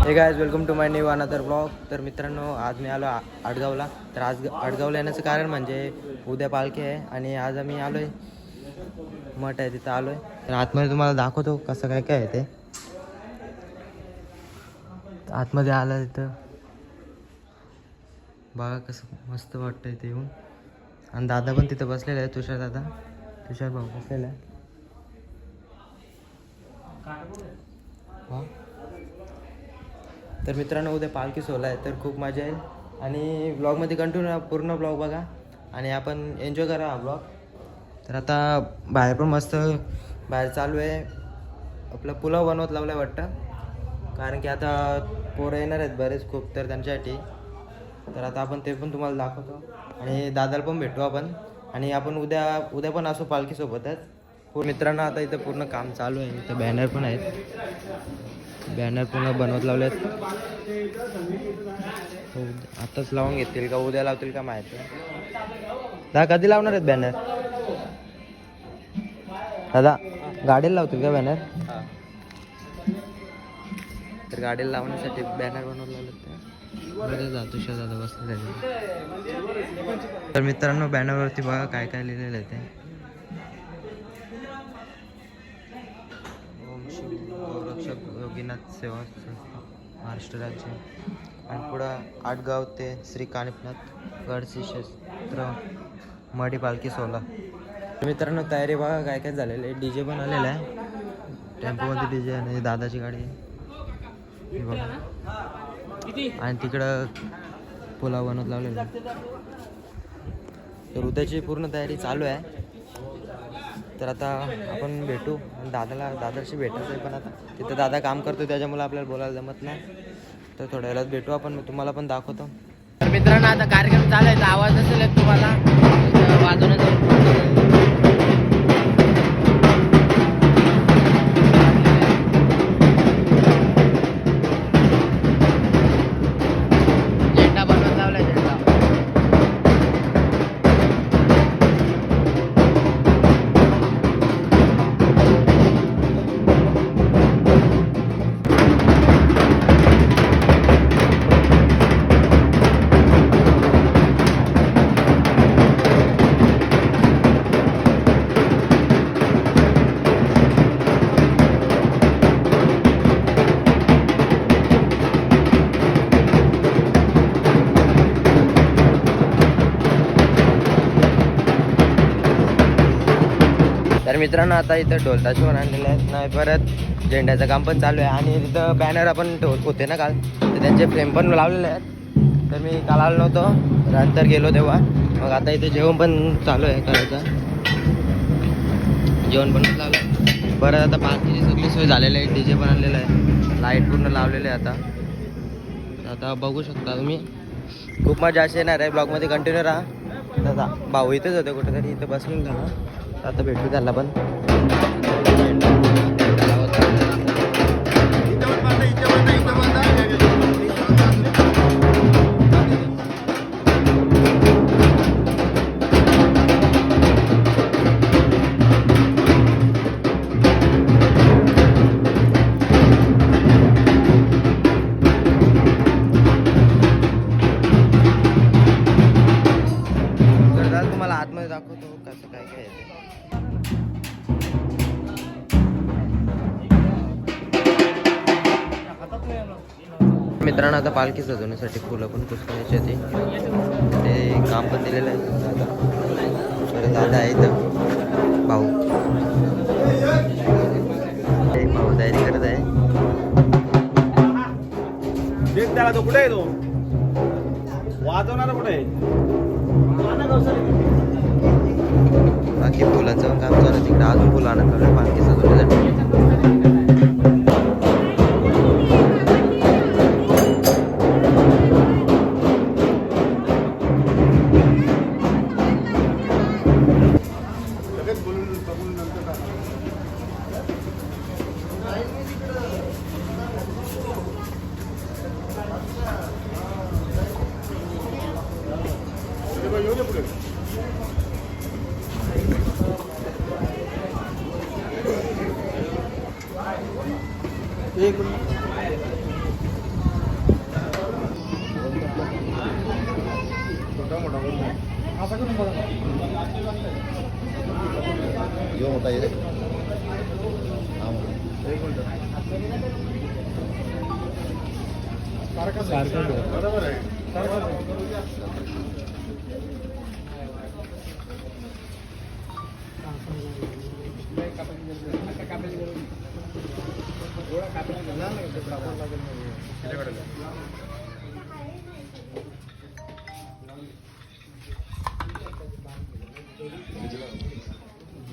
हे guys welcome to my new another blog. तर मित्रांनो, आज मी आलो आडगावला. तर आज आडगावला येण्याचं कारण म्हणजे उद्या पालखी आहे आणि आज आम्ही आलो आहे मठ आहे तिथं आलो आहे. तर आतमध्ये तुम्हाला दाखवतो कसं काय काय आहे ते. आतमध्ये आलं तिथं बघा कसं मस्त वाटतं इथे येऊन. आणि दादा पण तिथं बसलेला आहे, तुषार भाऊ बसलेला आहे. हां, तर मित्रांनो उद्या पालखी सोहळा आहे, तर खूप मजा येईल आणि ब्लॉगमध्ये कंटिन्यू पूर्ण ब्लॉग बघा आणि आपण एन्जॉय करा हा ब्लॉग. तर आता बाहेर पण मस्त बाहेर चालू आहे, आपला पुलाव बनवत लावला आहे वाटतं, कारण की आता पोरं येणार आहेत बरेच खूप, तर त्यांच्यासाठी. तर आता आपण ते पण तुम्हाला दाखवतो आणि दादाला पण भेटू आपण. आणि आपण उद्या पण असू पालखीसोबतच. मित्रांनो आता इथं पूर्ण काम चालू आहे, इथं बॅनर पण आहेत, बॅनर पूर्ण बनवत लावले आहेत. आताच लावून घेतील का उद्या लावतील का माहिती. दादा कधी लावणार आहेत बॅनर? दादा गाडीला लावतील का बॅनर? तर गाडीला लावण्यासाठी बॅनर बनवून लावले जातो दादा बसले. तर मित्रांनो बॅनरवरती बघा काय काय लिहिलेलं आहे ते. ओम श्री गोरक्षक योगीनाथ सेवा संस्था महाराष्ट्र राज्य. आणि पुढं आडगाव ते श्री कानिफनाथ गडसी क्षेत्र मडी पालखी सोहळा. मित्रांनो तयारी बघा काय काय झालेलं आहे. DJ पण आलेला आहे, टेम्पोमध्ये DJ आणि दादाची गाडी आहे बघा. आणि तिकडं पुलाव बनवत लावलेला आहे. तर उद्याची पूर्ण तयारी चालू आहे. तर आता आपण भेटू. दादाशी भेटायचं आहे, पण आता तिथं दादा काम करतो त्याच्यामुळे आपल्याला बोलायला जमत नाही. तर थोड्या वेळात भेटू आपण, मी तुम्हाला पण दाखवतो. तर मित्रांनो आता कार्यक्रम चालायचा, आवाज नसेल येत तुम्हाला वाजवण्याचा. तर मित्रांनो आता इथं ढोलताश पण आणलेले आहेत, नाही परत झेंड्याचं काम पण चालू आहे. आणि तिथं बॅनर आपण होते ना काल, तर त्यांचे फ्रेम पण लावलेले आहेत. तर मी काल आलो नव्हतो, नंतर गेलो तेव्हा. मग आता इथे जेवण पण चालू आहे करायचं, जेवण पण लावलं आहे. परत आता पालखीची सगळी सोय झालेली आहे, DJ पण आणलेलं आहे, लाईट पूर्ण लावलेले आहे. आता बघू शकता तुम्ही, खूप मजा अशी येणार आहे. ब्लॉगमध्ये कंटिन्यू राहा. दादा भाऊ इथेच होते कुठेतरी, इथं बसून झाला. आता भेटू त्याला पण. तुम्हाला आतमध्ये दाखवतो कसं काय काय आहे. मित्रांनो आता पालखी सजवण्यासाठी फुलं पण पुसण्याची होती, ते काम पण दिलेलं आहे. दादा आहे इथं, भाऊ तयारी करत आहे. त्याला तो कुठे आहे, तो वाजवणारा कुठे आहे. बाकी फुलाचं काम चालू आहे तिकडे, अजून फुलं आणत चालू पालखी सजवण्यासाठी. एक यो होता ये रे. बरोबर आहे.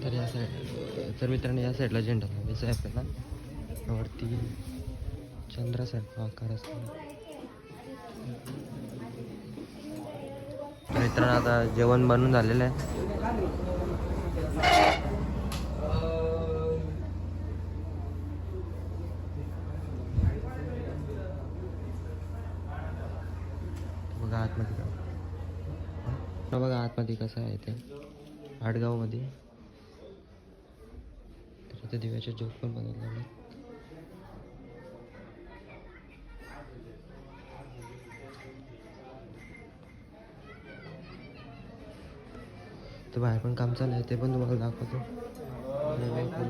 तर या साईड तर मित्रांनो या साईडला झेंडा लावायचा आहे आपल्याला. वरती चंद्रासारखा आकार असतो. तर मित्रांनो आता जेवण बनवून झालेलं आहे. बघा आतमध्ये बघा आतमध्ये कसं आहे ते आडगावमध्ये. तर इथे दिव्याचे झोप पण बनवलेले. तर बाहेर पण काम चालू आहे ते पण तुम्हाला दाखवतो.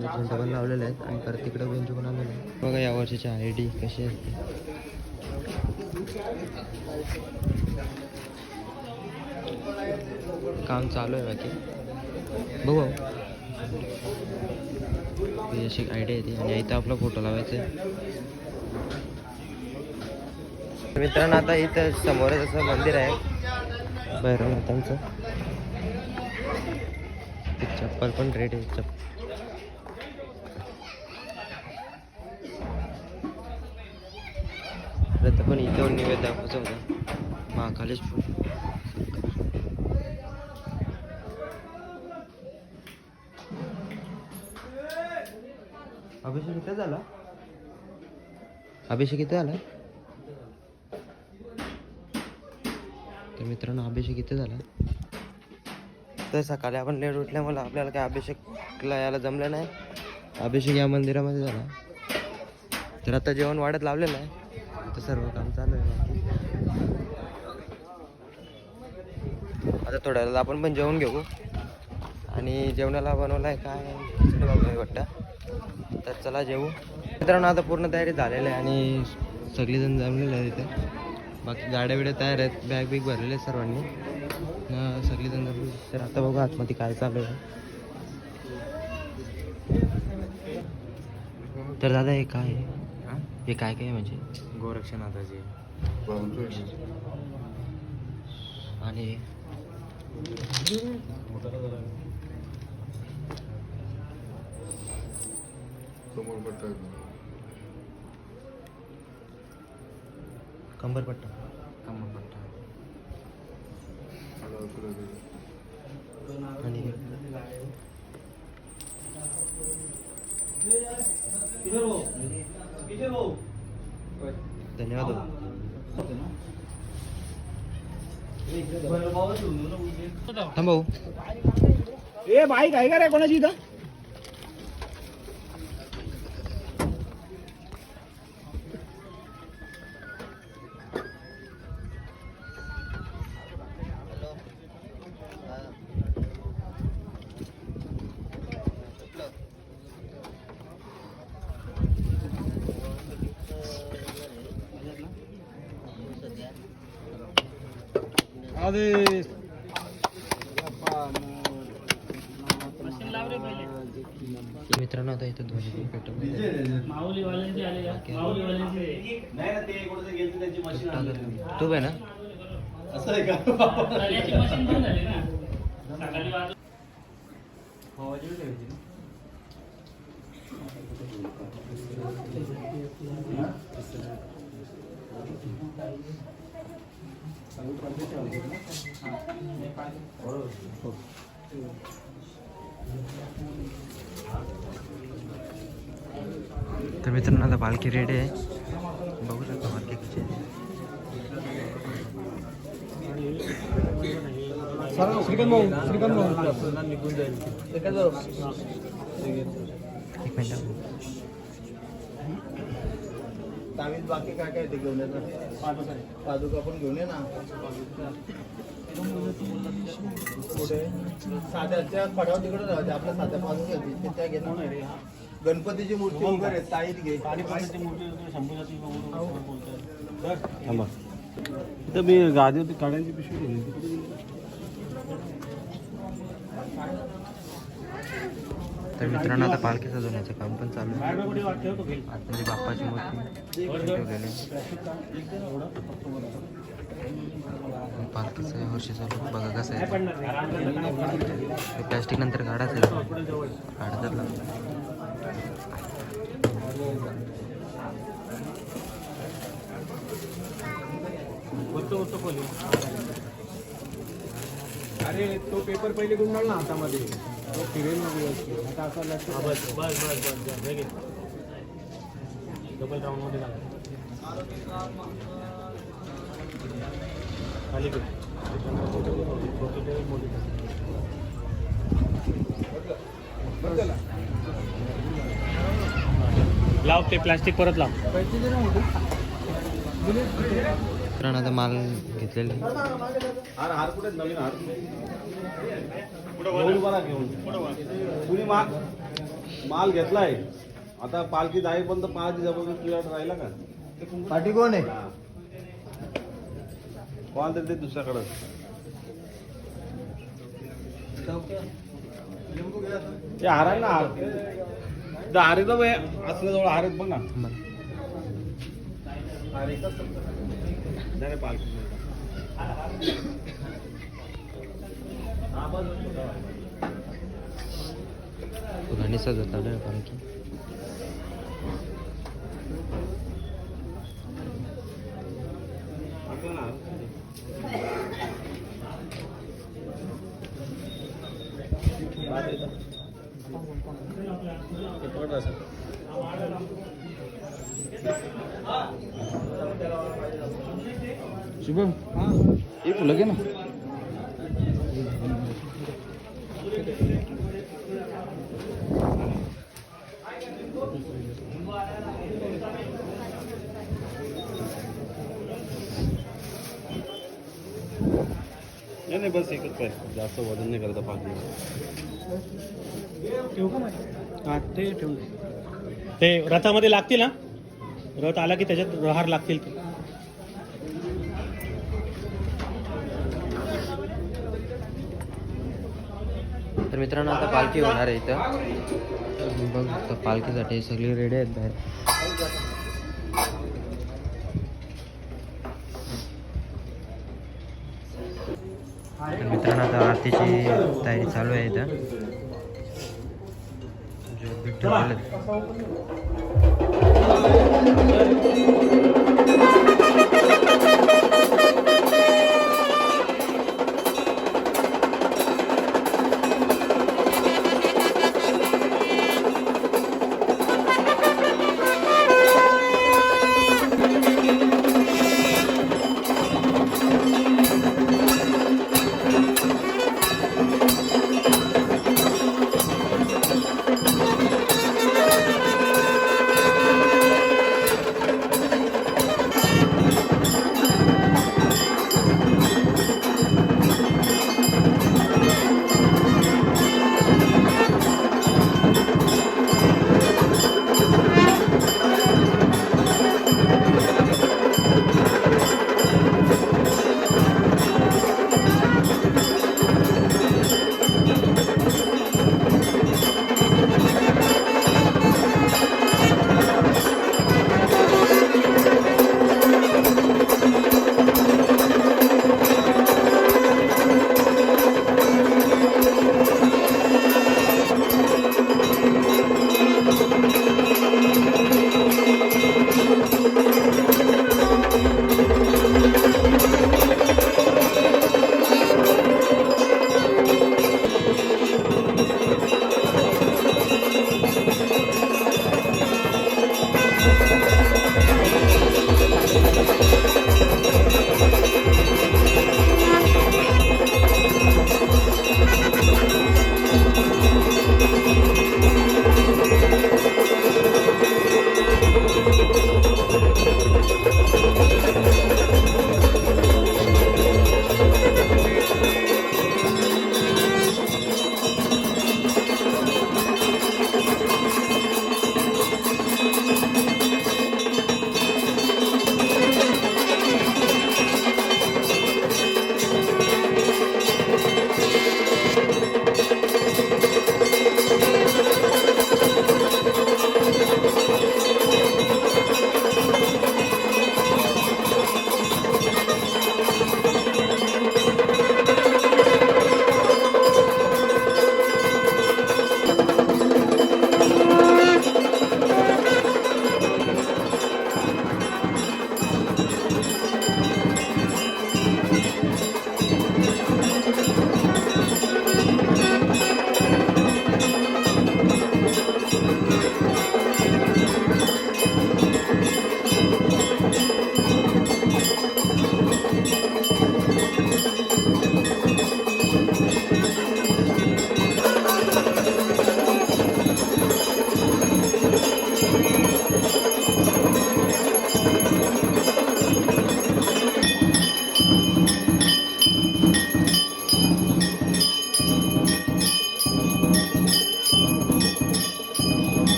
झेंडा पण लावलेले आहेत आणि परत तिकडं बेंचू पण आलेलं आहे. बघा या वर्षीची ID कशी असते. काम चालू आहे बाकी बघू. ही अशी आयडिया येते आणि इथं आपला फोटो लावायचा आहे. मित्रांनो आता इथं समोरच असं मंदिर आहे भैरवनाथांचं. चप्पल पण रेड आहे. पण इथं निवेद दाखवायचं होतं महाकालेश. अभिषेक इथे झाला. अभिषेक इथे आला. तर मित्रांनो अभिषेक इथे झाला. तर सकाळी आपण लेट उठल्यामुळे आपल्याला काय अभिषेकला यायला जमलं नाही. अभिषेक या मंदिरामध्ये झाला. तर आता जेवण वाढत लावलेलं आहे. आता सर्व काम चालू आहे. आता थोड्या वेळेला आपण पण जेवण घेऊ. आणि जेवणाला बनवलं आहे काय खिचडी बनवली वाटतं. तर चला जेवू. मित्रांनो आता पूर्ण तयारी झालेली आहे आणि सगळीजण जमलेले आहे तिथे. बाकी गाड्या बिड्या तयार आहेत. बॅग बिग भरलेले आहेत सर्वांनी. सगळीजण जमली. तर आता बघू आतमध्ये काय चालू आहे. तर दादा हे काय आहे. हे काय काय म्हणजे गोरक्षनाथाची आणि कंबरपट्टा आणि धन्यवाद. थांबव. ए बाई काय काय कोणाची इथं. मित्रांनो आता इथं ध्वनी पण पेटवलं. तू आहे ना. असं आहे का. तर मित्रांनो आता पालखी रेडी आहे. बघू शकता पालखी कशी आहे. एक मिनिट. तावीज बाकी काय काय ते घेऊन येणार. पादुका पण घेऊन ये ना. साध्या त्या फडावर तिकडे राहते आपल्या साध्या बाजूला त्या घेणार गणपतीची मूर्ती वगैरे ताईत घे थांबा इथं मी गादी होती काढायची पिशवी घेतली तर मित्रांनो आता पालखी सजवण्याचं काम पण चालू आहे. आतमध्ये बाप्पाची मूर्ती ठेवलेली आहे. पालखीचं वर्षी चालू आहे. बघा कसं आहे प्लॅस्टिक नंतर काढायचं काढतात लागतं. अरे तो पेपर पहिले गुंडाळ ना हातामध्ये तो फिरेल ना व्यवस्थित आता असं लक्षात बस बस बस बस डबल राऊंड मध्ये खाली लाव ते प्लास्टिक परत लाव. मित्रांनो आता माल घेतलेले हार कुठे नवीन हार घेऊन बरा घेऊन कुणी माल घेतलाय आता पालखी जाईपर्यंत 5 दिवसापासून पिरियड राहिला का पाठी कोण आहे कोण तरी ते दुसऱ्याकडं ते हार आहे ना हारीचं वय असल्याजवळ हार आहेत बघ ना नाही पालखी गाणी सजवत आलं पालखी. शुभम एक फुलं घे ना नाही बस एकच आहे जास्त वजन नाही करता पालखी ते ठेवून ते रथामध्ये लागतील ना रथ आला की त्याच्यात हार लागतील ते. तर मित्रांनो आता पालखी होणार आहे इथं बघ तर पालखीसाठी सगळी रेडी आहेत बाहेर. तर मित्रांनो आता आरतीची तयारी चालू आहे इथं ठेवलेलं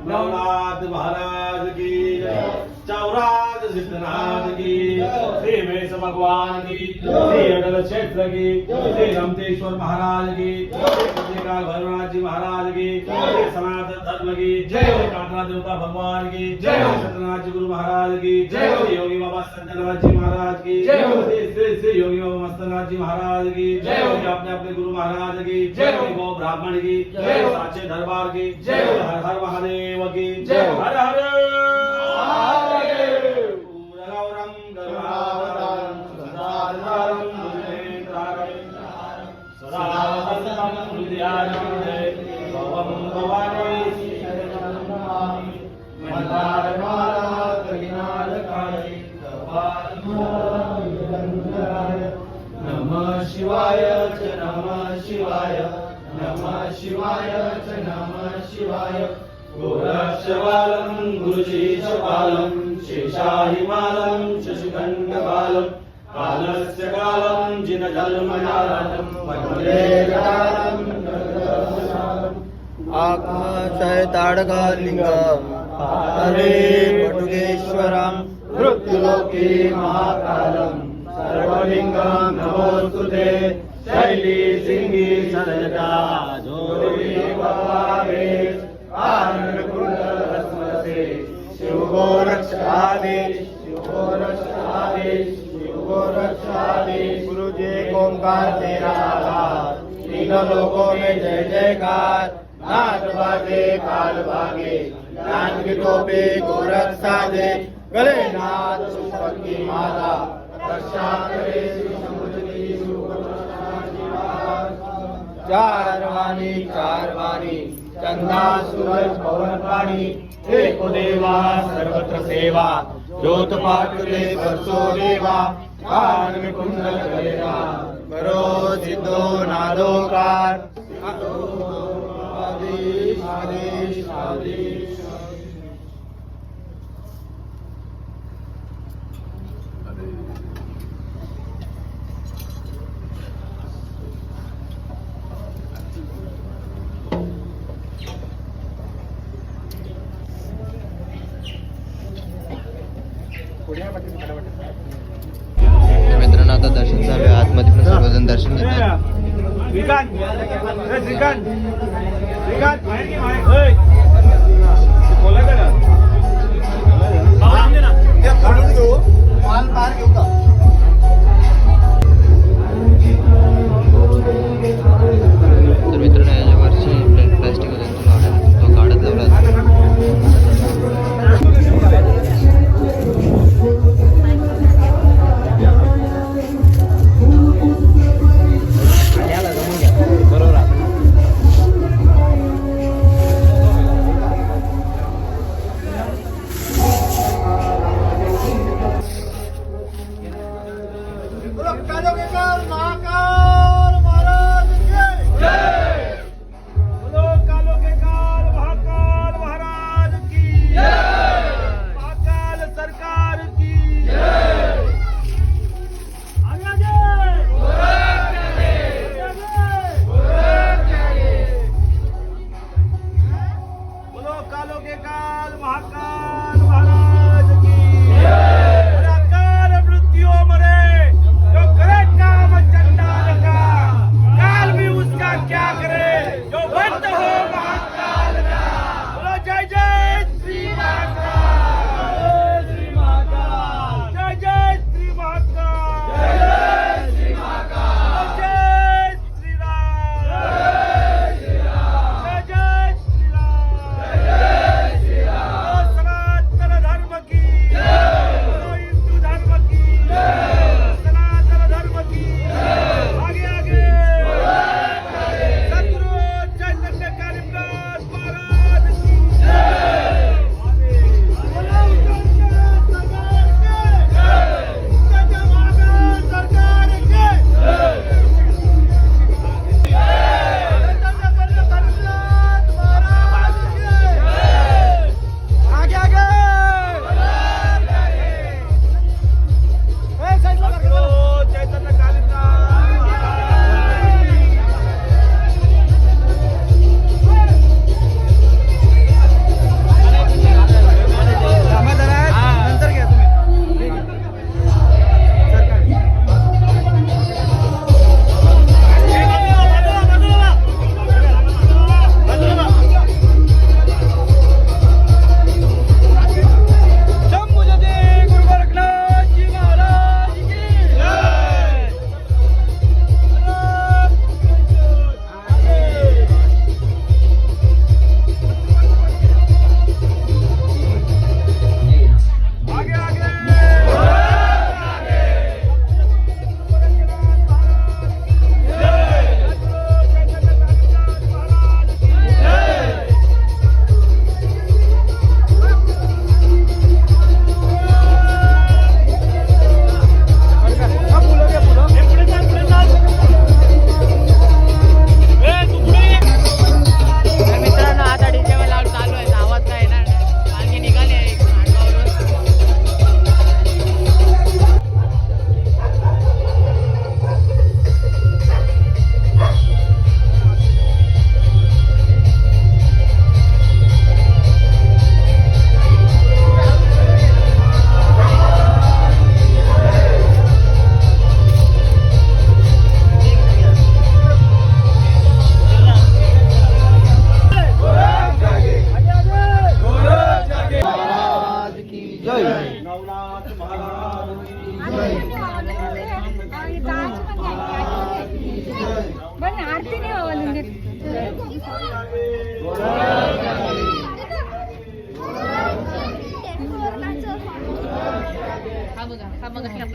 नवनाथ महाराज की चौराज सिद्धनाथ की श्री वेश भगवान की श्री अटल क्षेत्र की श्री रमतेश्वर महाराज की श्री भरनाथ जी महाराज की श्री सनातन धर्म की जय काटरा देवता भगवान की जय सत्यनाथ जी गुरु महाराज की जय योगी बाबा संतनाथ जी महाराज की जय श्री योगी बाबा मस्तनाथ जी महाराज की जय अपने अपने गुरु महाराज की जय गौ ब्राह्मण की जय साचे दरबार की जय हर हर महादेव की जय हर हर नमः शिवाय च नमः शिवाय नमः शिवाय च नमः शिवाय गोरक्षबालं गुरुशीशपालं शेषाहिमालं शशिखण्डबालं कालस्य कालं जिनजन्मजातं वन्दे गजाननं आकाशाय ताडकालिंगम पाताले पटुकेश्वरम मृत्युलोके महाकालं सर्वलिंगं नमोस्तुते शैली सिंगी सदता जोड़ी भवावे आनंदकुंड स्मरते शिवगोरक्षादेश शिवगोरक्षादेश शिवगोरक्षादेश गुरु जी ओंकार तेरा आधार तीनों लोकों में जय जयकार नाथ भागे काल भागे ज्ञान के टोपे गोरक्षा दे गले नाथ पुष्पक की माला रक्षा करे श्री समुद्री चार वाणी चंदा सूरज पवन पाणी एक देवा सर्वत्र सेवा ज्योत पाटले बरसो देवा कान में कुंडल करेगा करो सिद्धो नादोकार आदेश आदेश आदेश तर मित्रांनो आता दर्शन चालू आहे. आतमध्ये पण सर्वजण दर्शन घेतात. तर मित्रांनो याच्यावरची प्लास्टिक होते तो काढत लावला.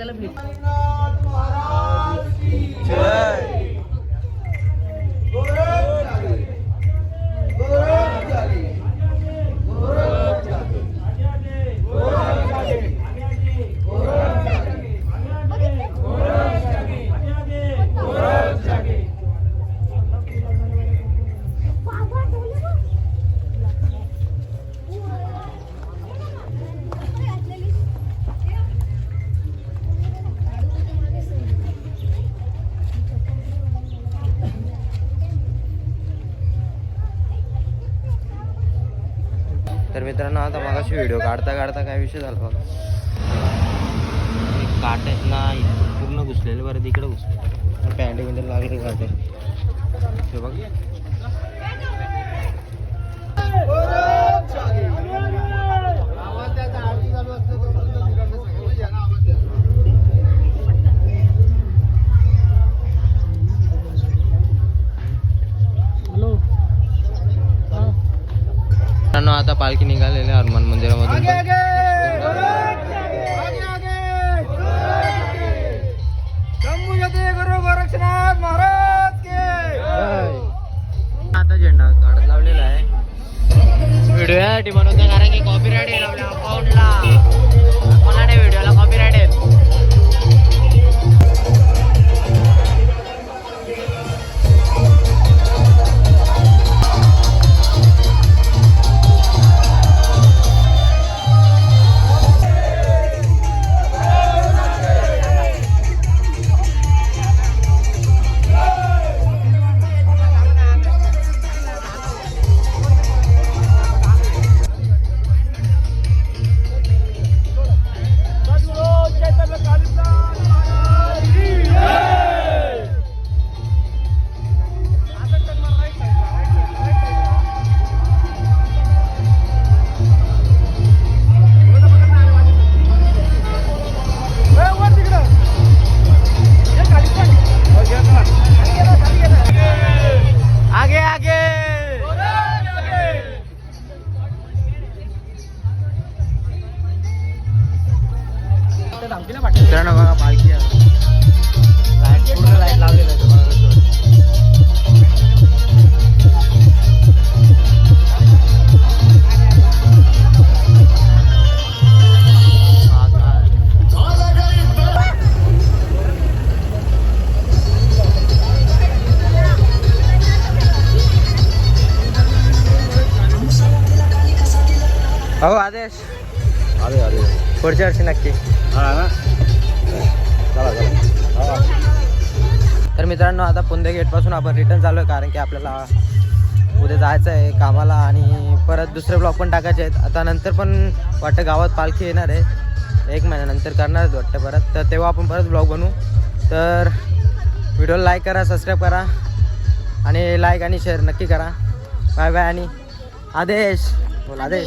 आपल्याला भेट तर मित्रांनो आता मगाशी व्हिडिओ काढता काढता काय विषय झाला बघा, काटे ना पूर्ण घुसलेले, बरं तिकडे घुसले, पॅन्ट बिंट लागले काटे हे बघ. मित्रांनो आता पालखी निघालेली आहे हनुमान मंदिरामधून. आता झेंडा काढत लावलेला आहे. व्हिडिओ यासाठी बनवतो कारण की कॉपीराईट आहे आपल्या अकाउंटला. मला नाही, व्हिडिओला कॉपीराईट आहे. मित्रांनो बघा पालखी लाईट, पूर्ण लाईट लावलेलं आहे बघा. हो आदेश, पुढच्या वर्षी नक्की. तर मित्रांनो आता पुंदे गेटपासून आपण रिटर्न चालू आहे कारण की आपल्याला उद्या जायचं आहे कामाला आणि परत दुसरे ब्लॉग पण टाकायचे आहेत. आता नंतर पण वाटतं गावात पालखी येणार आहे, 1 महिन्यानंतर करणार आहेत वाटतं परत, तर तेव्हा आपण परत ब्लॉग बनवू. तर व्हिडिओला लाईक करा, सबस्क्राईब करा आणि लाईक आणि शेअर नक्की करा. Bye bye. आणि आदेश बोल आदेश.